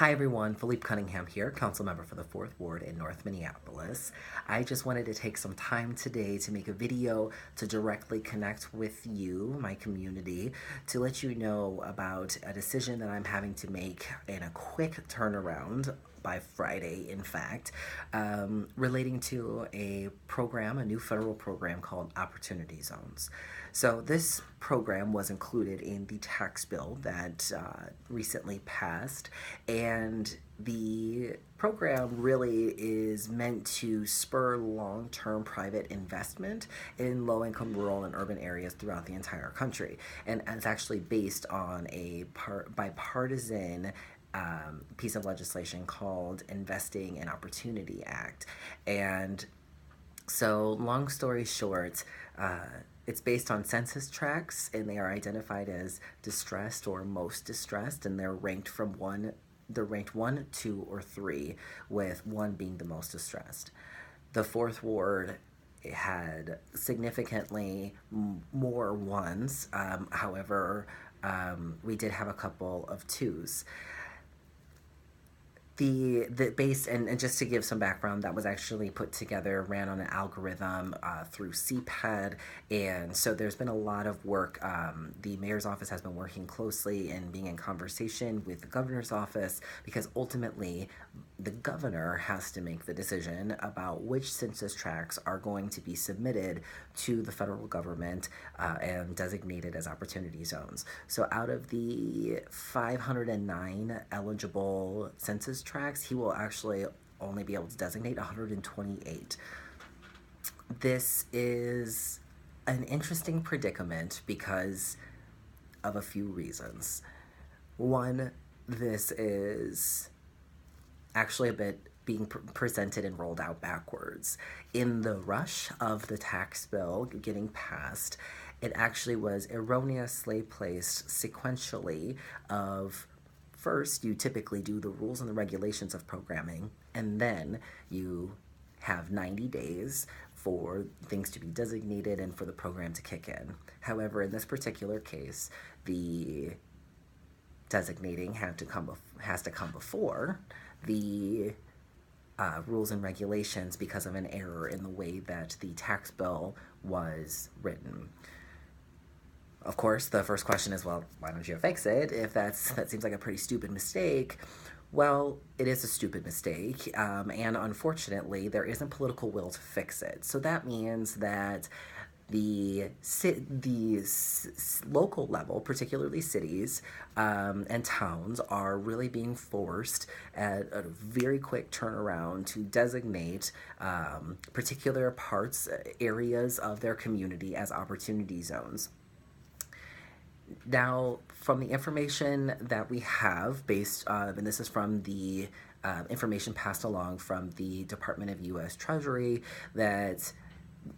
Hi everyone, Philippe Cunningham here, council member for the 4th Ward in North Minneapolis. I just wanted to take some time today to make a video to directly connect with you, my community, to let you know about a decision that I'm having to make in a quick turnaround by Friday, in fact, relating to a program, a new federal program called Opportunity Zones. So, this program was included in the tax bill that recently passed, and the program really is meant to spur long term private investment in low income rural and urban areas throughout the entire country. And it's actually based on a bipartisan piece of legislation called Investing in Opportunity Act. And so, long story short, it's based on census tracts, and they are identified as distressed or most distressed, and they're ranked from one. They're ranked one, two, or three, with one being the most distressed. The 4th Ward had significantly more ones. However, we did have a couple of twos. The base, and just to give some background, that was actually put together, ran on an algorithm through CPAD, and so there's been a lot of work. The mayor's office has been working closely and being in conversation with the governor's office, because ultimately the governor has to make the decision about which census tracts are going to be submitted to the federal government and designated as opportunity zones. So out of the 509 eligible census tracts, he will actually only be able to designate 128. This is an interesting predicament because of a few reasons. One, this is actually a bit being presented and rolled out backwards. In the rush of the tax bill getting passed, it actually was erroneously placed sequentially of first you typically do the rules and the regulations of programming, and then you have 90 days for things to be designated and for the program to kick in. However, in this particular case, the designating has to come before the rules and regulations because of an error in the way that the tax bill was written. Of course, the first question is, well, why don't you fix it if that seems like a pretty stupid mistake? Well, it is a stupid mistake, and unfortunately, there isn't political will to fix it. So that means that the local level, particularly cities and towns, are really being forced at a very quick turnaround to designate particular parts, areas of their community as opportunity zones. Now, from the information that we have, and this is from the information passed along from the Department of U.S. Treasury, that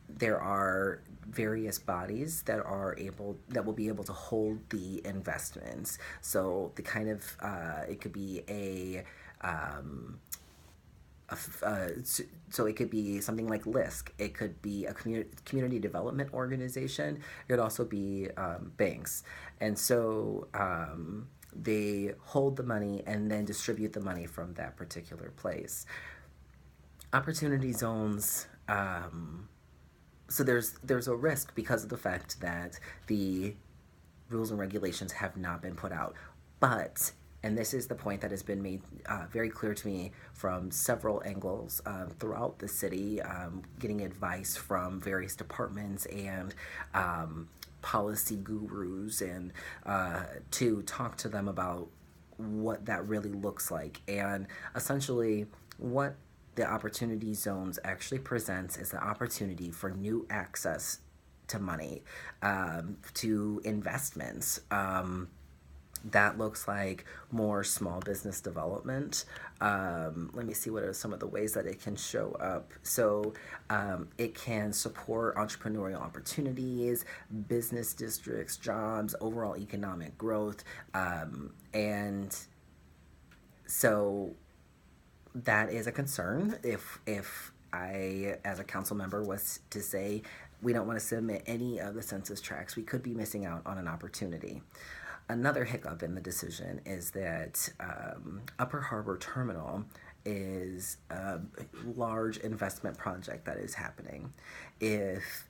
there are various bodies that will be able to hold the investments. So the kind of it could be so it could be something like LISC. It could be a community development organization. It could also be banks, and so they hold the money and then distribute the money from that particular place. Opportunity zones. So there's a risk because of the fact that the rules and regulations have not been put out. But, and this is the point that has been made very clear to me from several angles throughout the city, getting advice from various departments and policy gurus, and to talk to them about what that really looks like. And essentially, what the opportunity zones actually presents is the opportunity for new access to money, to investments. That looks like more small business development. Let me see what are some of the ways that it can show up. So it can support entrepreneurial opportunities, business districts, jobs, overall economic growth, and so that is a concern. If I, as a council member, was to say we don't want to submit any of the census tracts, we could be missing out on an opportunity. Another hiccup in the decision is that Upper Harbor Terminal is a large investment project that is happening. If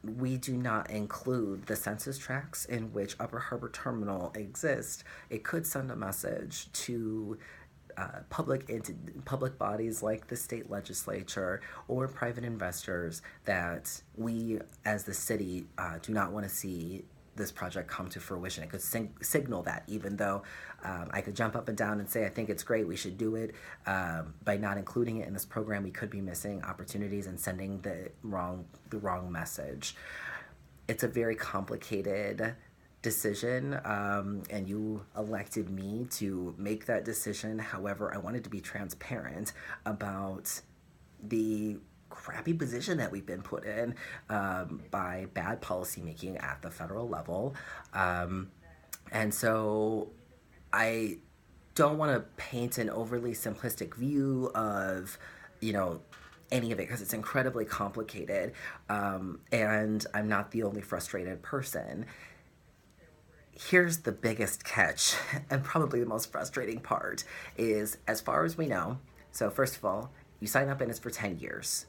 we do not include the census tracts in which Upper Harbor Terminal exists, it could send a message to public bodies like the state legislature or private investors that we, as the city, do not want to see this project come to fruition. It could signal that, even though I could jump up and down and say I think it's great, we should do it. By not including it in this program, we could be missing opportunities and sending the wrong message. It's a very complicated decision, and you elected me to make that decision. However, I wanted to be transparent about the crappy position that we've been put in by bad policymaking at the federal level. And so I don't want to paint an overly simplistic view of, any of it, because it's incredibly complicated, and I'm not the only frustrated person. Here's the biggest catch, and probably the most frustrating part, is as far as we know, so first of all, you sign up and it's for 10 years.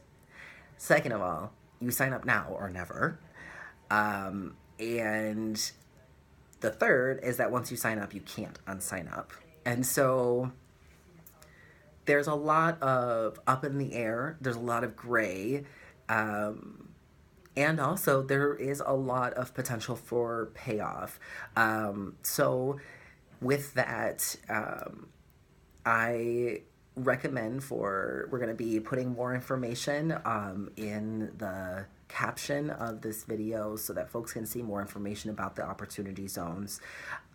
Second of all, you sign up now or never. And the third is that once you sign up, you can't unsign up. And so there's a lot of up in the air, there's a lot of gray, and also there is a lot of potential for payoff. So with that, I recommend we're going to be putting more information in the caption of this video so that folks can see more information about the opportunity zones.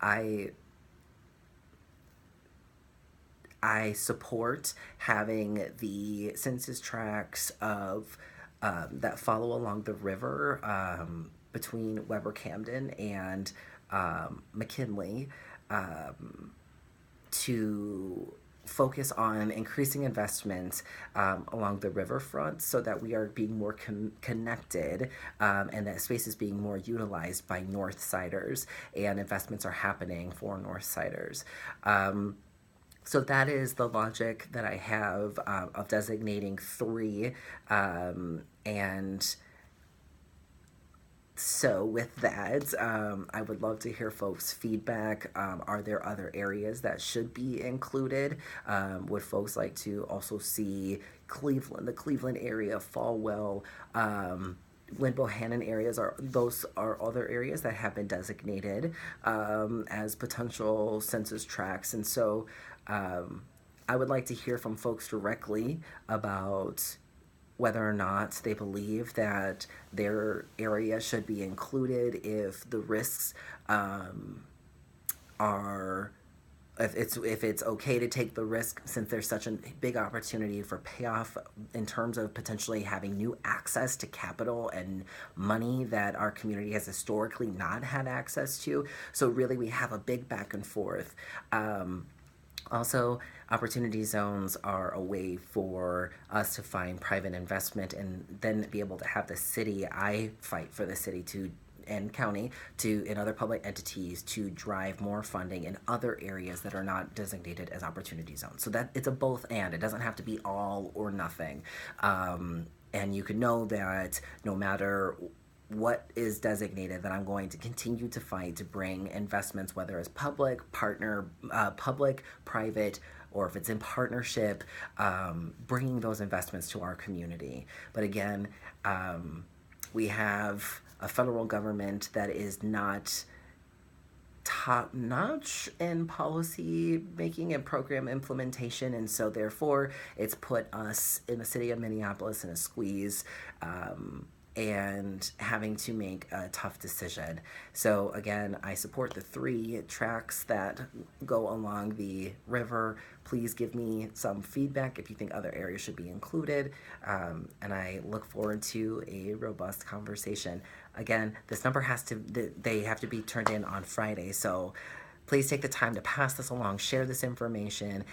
I support having the census tracts of that follow along the river between Weber Camden and McKinley to focus on increasing investment along the riverfront so that we are being more connected, and that space is being more utilized by Northsiders and investments are happening for Northsiders. So that is the logic that I have of designating 3, and so with that, I would love to hear folks' feedback. Are there other areas that should be included? Would folks like to also see Cleveland, the Cleveland area, Falwell, Lynn Bohannon areas? Those are other areas that have been designated as potential census tracts. And so I would like to hear from folks directly about whether or not they believe that their area should be included, if the risks are, if it's okay to take the risk since there's such a big opportunity for payoff in terms of potentially having new access to capital and money that our community has historically not had access to. So really we have a big back and forth. Also, opportunity zones are a way for us to find private investment and then be able to have the city, I fight for the city and county and other public entities to drive more funding in other areas that are not designated as opportunity zones. So that it's a both and. It doesn't have to be all or nothing. And you can know that no matter what is designated, that I'm going to continue to fight to bring investments, whether it's public, private, or if it's in partnership, bringing those investments to our community. But again, we have a federal government that is not top-notch in policy making and program implementation, and so therefore it's put us in the city of Minneapolis in a squeeze, and having to make a tough decision. So again, I support the 3 tracks that go along the river. Please give me some feedback if you think other areas should be included, and I look forward to a robust conversation. Again, this number they have to be turned in on Friday, so please take the time to pass this along, share this information,